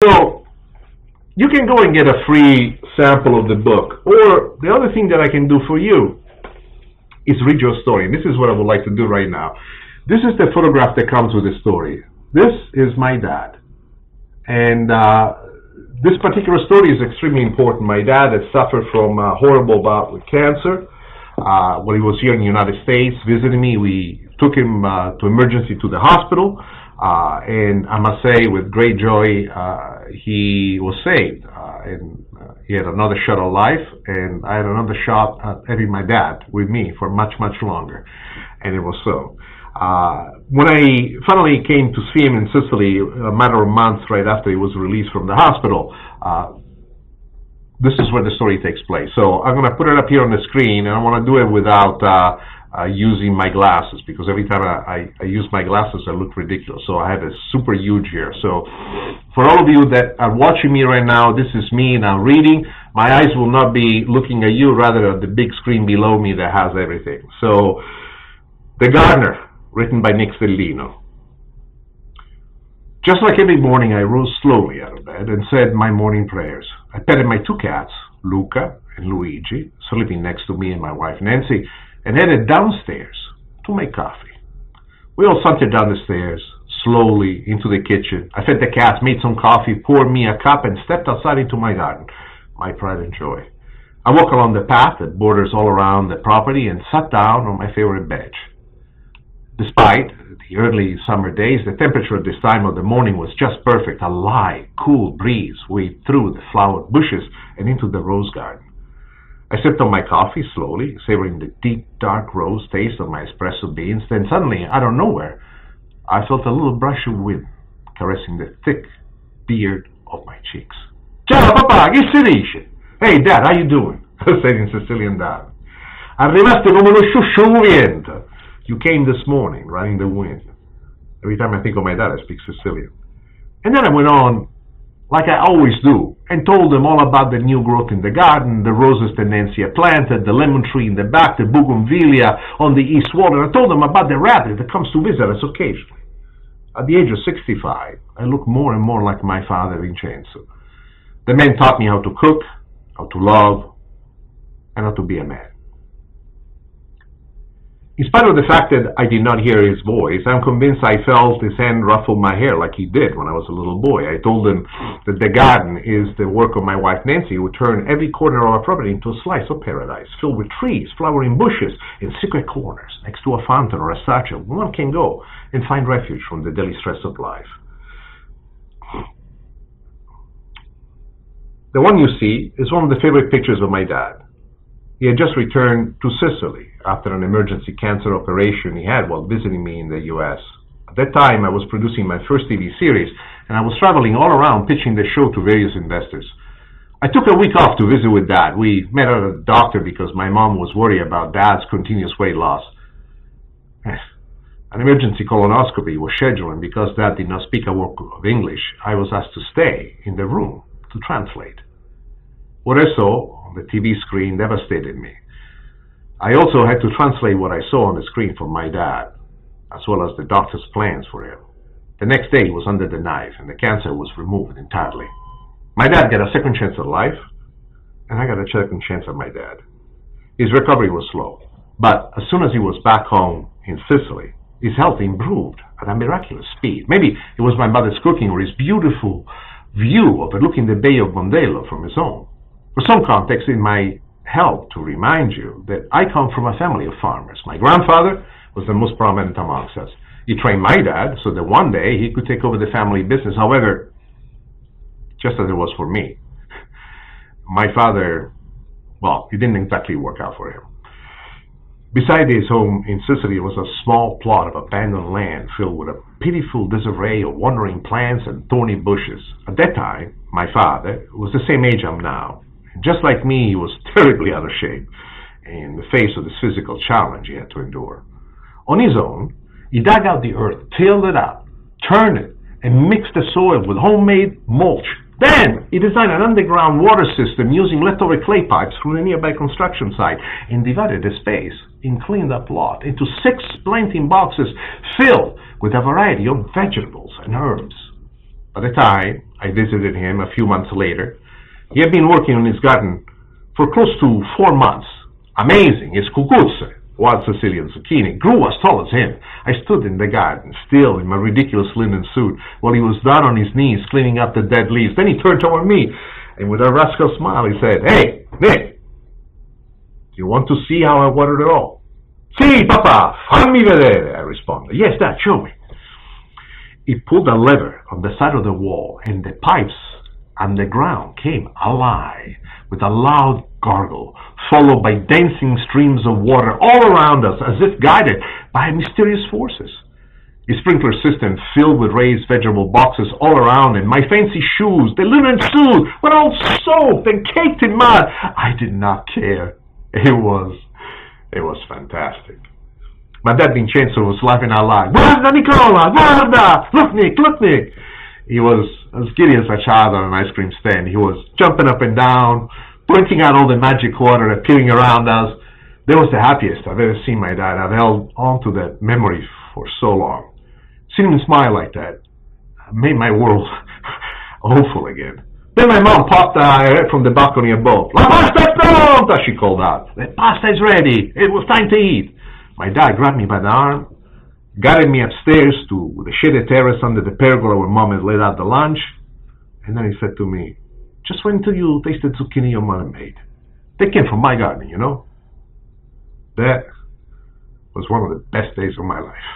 So you can go and get a free sample of the book, or the other thing that I can do for you is read your story. And this is what I would like to do right now. This is the photograph that comes with the story. This is my dad. And this particular story is extremely important. My dad had suffered from a horrible bout with cancer. When he was here in the United States visiting me, we took him to emergency to the hospital. And I must say, with great joy, he was saved. And he had another shot at life, and I had another shot at having my dad with me for much, much longer. And it was so. When I finally came to see him in Sicily, a matter of months right after he was released from the hospital, this is where the story takes place. So I'm going to put it up here on the screen, and I want to do it without using my glasses, because every time I use my glasses I look ridiculous. So I have a super huge here. So for all of you that are watching me right now, this is me now reading. My eyes will not be looking at you, rather at the big screen below me that has everything. So The Gardener, written by Stellino. Just like every morning, I rose slowly out of bed and said my morning prayers. I petted my two cats, Luca and Luigi, sleeping next to me and my wife Nancy, and headed downstairs to make coffee. We all sauntered down the stairs, slowly into the kitchen. I fed the cats, made some coffee, poured me a cup, and stepped outside into my garden, my pride and joy. I walked along the path that borders all around the property and sat down on my favorite bench. Despite the early summer days, the temperature at this time of the morning was just perfect. A light, cool breeze waved through the flowered bushes and into the rose garden. I sipped on my coffee slowly, savoring the deep, dark rose taste of my espresso beans. Then suddenly, out of nowhere, I felt a little brush of wind caressing the thick beard of my cheeks. Ciao, papà, che si dice? Hey, Dad, how you doing? I said in Sicilian dad. Arrivaste come lo sciuscio vento. You came this morning, riding the wind. Every time I think of my dad, I speak Sicilian. And then I went on, like I always do, and told them all about the new growth in the garden, the roses that Nancy had planted, the lemon tree in the back, the bougainvillea on the east wall, and I told them about the rabbit that comes to visit us occasionally. At the age of 65, I look more and more like my father, Vincenzo. The man taught me how to cook, how to love, and how to be a man. In spite of the fact that I did not hear his voice, I'm convinced I felt his hand ruffle my hair like he did when I was a little boy. I told him that the garden is the work of my wife Nancy, who turned every corner of our property into a slice of paradise, filled with trees, flowering bushes, and secret corners next to a fountain or a statue. One can go and find refuge from the daily stress of life. The one you see is one of the favorite pictures of my dad. He had just returned to Sicily after an emergency cancer operation he had while visiting me in the U.S. At that time, I was producing my first TV series, and I was traveling all around pitching the show to various investors. I took a week off to visit with Dad. We met at a doctor because my mom was worried about Dad's continuous weight loss. An emergency colonoscopy was scheduled, and because Dad did not speak a word of English, I was asked to stay in the room to translate. What I saw on the TV screen devastated me. I also had to translate what I saw on the screen for my dad, as well as the doctor's plans for him. The next day he was under the knife, and the cancer was removed entirely. My dad got a second chance at life, and I got a second chance at my dad. His recovery was slow, but as soon as he was back home in Sicily, his health improved at a miraculous speed. Maybe it was my mother's cooking or his beautiful view overlooking the Bay of Mondello from his home. For some context, it might help to remind you that I come from a family of farmers. My grandfather was the most prominent amongst us. He trained my dad so that one day he could take over the family business. However, just as it was for me, my father, well, it didn't exactly work out for him. Beside his home in Sicily was a small plot of abandoned land filled with a pitiful disarray of wandering plants and thorny bushes. At that time, my father was the same age I'm now. Just like me, he was terribly out of shape in the face of this physical challenge he had to endure. On his own, he dug out the earth, tilled it up, turned it, and mixed the soil with homemade mulch. Then he designed an underground water system using leftover clay pipes from the nearby construction site and divided the space and cleaned up lot into 6 planting boxes filled with a variety of vegetables and herbs. By the time I visited him a few months later, he had been working on his garden for close to 4 months. Amazing! His cucuzze, wild Sicilian zucchini, grew as tall as him. I stood in the garden, still in my ridiculous linen suit, while he was down on his knees cleaning up the dead leaves. Then he turned toward me, and with a rascal smile he said, "Hey, Nick, do you want to see how I watered it all?" "Si, Papa, fammi vedere," I responded. "Yes, Dad, show me." He pulled a lever on the side of the wall, and the pipes underground came alive with a loud gargle, followed by dancing streams of water all around us, as if guided by mysterious forces. His sprinkler system filled with raised vegetable boxes all around, and my fancy shoes, the linen suit, were all soaked and caked in mud. I did not care. It was fantastic. My dad Vincenzo was laughing out loud. "Guarda, Nicola! Guarda! Look, Nick!" He was as giddy as a child on an ice cream stand. He was jumping up and down, pointing out all the magic water appearing around us. That was the happiest I've ever seen my dad. I've held on to that memory for so long. Seeing him smile like that made my world hopeful again. Then my mom popped her head from the balcony above. "La pasta è pronta!" she called out. "The pasta is ready. It was time to eat." My dad grabbed me by the arm, guided me upstairs to the shaded terrace under the pergola where Mom had laid out the lunch, and then he said to me, "Just wait until you taste the zucchini your mother made. They came from my garden, you know." That was one of the best days of my life.